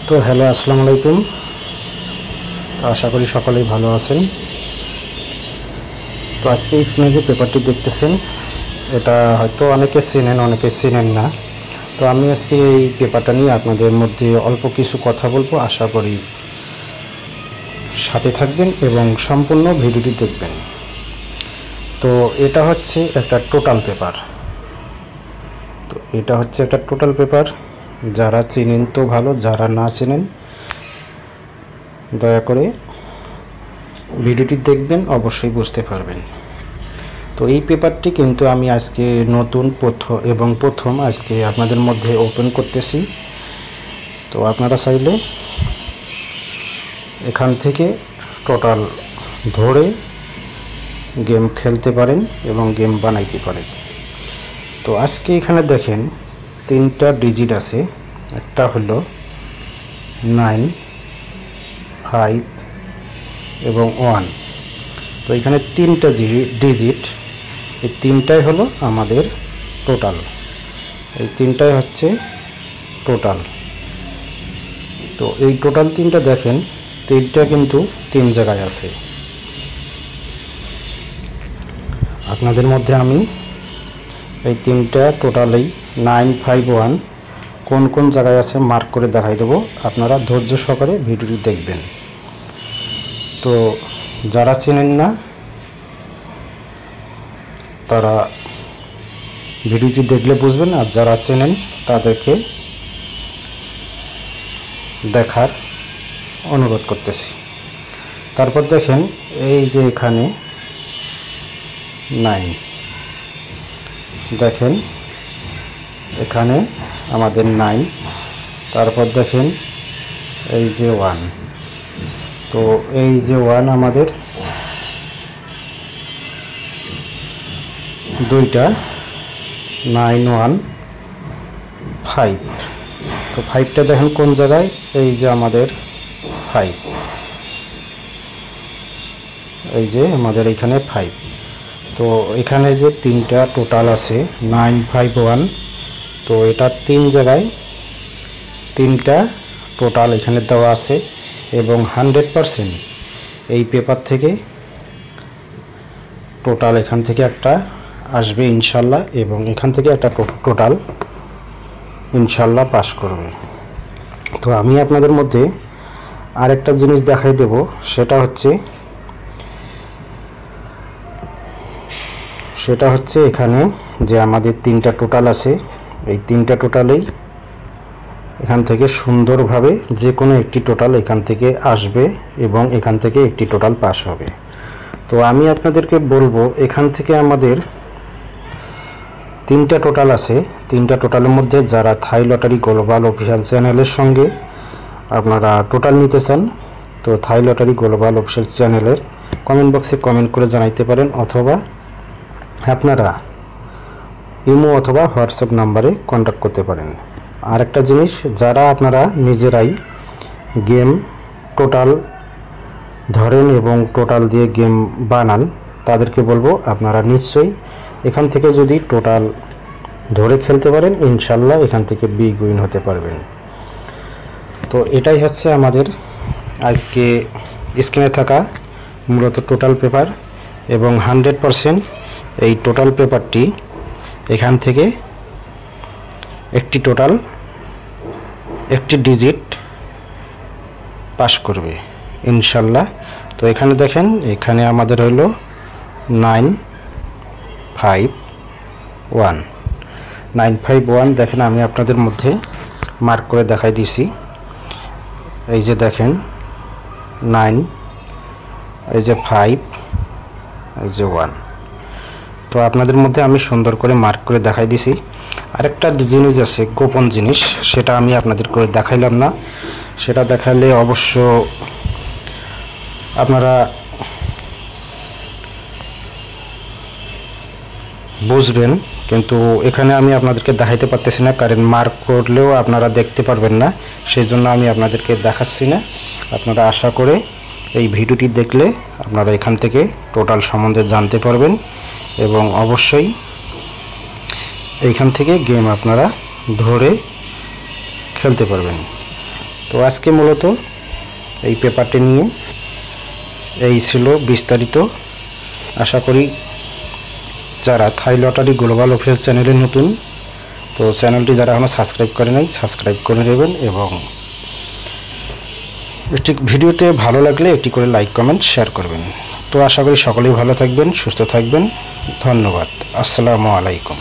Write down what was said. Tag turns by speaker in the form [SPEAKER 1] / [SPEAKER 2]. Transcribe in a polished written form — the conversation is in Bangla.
[SPEAKER 1] তো হ্যালো, আসসালামু আলাইকুম। তো আশা করি সকলেই ভালো আছেন। তো আজকে স্ক্রিনে যে পেপারটি দেখতেছেন, এটা হয়তো অনেকে চেনেন, অনেকে চেনেন না। তো আমি আজকে এই পেপারটা নিয়ে আপনাদের মধ্যে অল্প কিছু কথা বলবো। আশা করি সাথে থাকবেন এবং সম্পূর্ণ ভিডিওটি দেখবেন। তো এটা হচ্ছে একটা টোটাল পেপার। যারা চেনেন তো ভালো, যারা না চেনেন দয়া করে ভিডিওটি দেখবেন, অবশ্যই বুঝতে পারবেন। তো এই পেপারটি কিন্তু আমি আজকে প্রথম আজকে আপনাদের মধ্যে ওপেন করতেছি। তো আপনারা চাইলে এখান থেকে টোটাল ধরে গেম খেলতে পারেন এবং গেম বানাইতে পারেন। তো আজকে এখানে দেখেন 3টা ডিজিট আছে। একটা হলো 9, 5 এবং 1। তো এখানে 3টা ডিজিট, এই 3টাই হলো আমাদের টোটাল। এই 3টাই হচ্ছে টোটাল। তো এই টোটাল 3টা দেখেন, 3টা কিন্তু 3 জায়গায় আছে। আপনাদের মধ্যে আমি এই 3টা টোটালেই 9, 5, 1 কোন কোন জায়গায় আছে মার্ক করে দেখাই দেবো। আপনারা ধৈর্য সহকারে ভিডিওটি দেখবেন। তো যারা চেনেন না তারা ভিডিওটি দেখলে বুঝবেন, আর যারা চেনেন তাদেরকে দেখার অনুরোধ করতেছি। তারপর দেখেন এই যে এখানে 9, দেখেন এখানে আমাদের 9। তারপর দেখেন এই যে 1। তো এই যে 1 আমাদের দুইটা 9, 1, 5। তো 5টা দেখেন কোন জায়গায়, এই যে আমাদের 5, এই যে আমাদের এখানে 5। তো এখানে যে 3টা টোটাল আছে 9, 5, 1, তো এটা 3 জায়গায় 3টা টোটাল এখানে দেওয়া আছে এবং 100% এই পেপার থেকে টোটাল এখান থেকে একটা আসবে ইনশাল্লাহ, এবং এখান থেকে একটা টোটাল ইনশাল্লাহ পাস করবে। তো আমি আপনাদের মধ্যে আরেকটা জিনিস দেখাই দেব, সেটা হচ্ছে এখানে যে আমাদের 3টা টোটাল আছে, এই 3টা টোটালেই এখান থেকে সুন্দরভাবে যে কোনো একটি টোটাল এখান থেকে আসবে এবং এখান থেকে একটি টোটাল পাস হবে। তো আমি আপনাদেরকে বলবো, এখান থেকে আমাদের 3টা টোটাল আছে। 3টা টোটালের মধ্যে যারা থাই লটারি গ্লোবাল অফিসিয়াল চ্যানেলের সঙ্গে আপনারা টোটাল নিতে চান, তো থাই লটারি গ্লোবাল অফিসিয়াল চ্যানেলের কমেন্ট বক্সে কমেন্ট করে জানাইতে পারেন, অথবা আপনারা ইমো অথবা হোয়াটসঅ্যাপ নাম্বারে কন্ট্যাক্ট করতে পারেন। আর একটা জিনিস, যারা আপনারা নিজেরাই গেম টোটাল ধরেন এবং টোটাল দিয়ে গেম বানান, তাদেরকে বলবো আপনারা নিশ্চয়ই এখান থেকে যদি টোটাল ধরে খেলতে পারেন, ইনশাল্লাহ এখান থেকে বিগ উইন হতে পারবেন। তো এটাই হচ্ছে আমাদের আজকে স্ক্রিনে থাকা মূলত টোটাল পেপার, এবং 100% এই টোটাল পেপারটি এখান থেকে একটি ডিজিট পাস করবে ইনশাল্লাহ। তো এখানে দেখেন, এখানে আমাদের হলো 9, 5, 1। 9, 5, 1 দেখেন, আমি আপনাদের মধ্যে মার্ক করে দেখাই দিছি। এই যে দেখেন 9, এই যে 5, এই যে 1। তো আপনাদের মধ্যে আমি সুন্দর করে মার্ক করে দেখাই দিছি। আরেকটা জিনিস আছে, গোপন জিনিস, সেটা আমি আপনাদের করে দেখাইলাম না। সেটা দেখালে অবশ্য আপনারা বুঝবেন, কিন্তু এখানে আমি আপনাদেরকে দেখাইতে পারতেছি না, কারণ মার্ক করলেও আপনারা দেখতে পারবেন না, সেই জন্য আমি আপনাদেরকে দেখাচ্ছি না। আপনারা আশা করে এই ভিডিওটি দেখলে আপনারা এখান থেকে টোটাল সম্বন্ধে জানতে পারবেন এবং অবশ্যই এইখান থেকে গেম আপনারা ধরে খেলতে পারবেন। তো তো আজকে মূলত এই পেপারটি নিয়ে এই ছিল বিস্তারিত। আশা করি যারা থাই লটারি গ্লোবাল অফিসিয়াল চ্যানেলে নতুন, তো চ্যানেলটি যারা এখনও সাবস্ক্রাইব করে নাই সাবস্ক্রাইব করে নেবেন, এবং একটি ভিডিওতে ভালো লাগলে একটি করে লাইক কমেন্ট শেয়ার করবেন। তো আশা করি সকলেই ভালো থাকবেন, সুস্থ থাকবেন। ধন্যবাদ। আসসালামু আলাইকুম।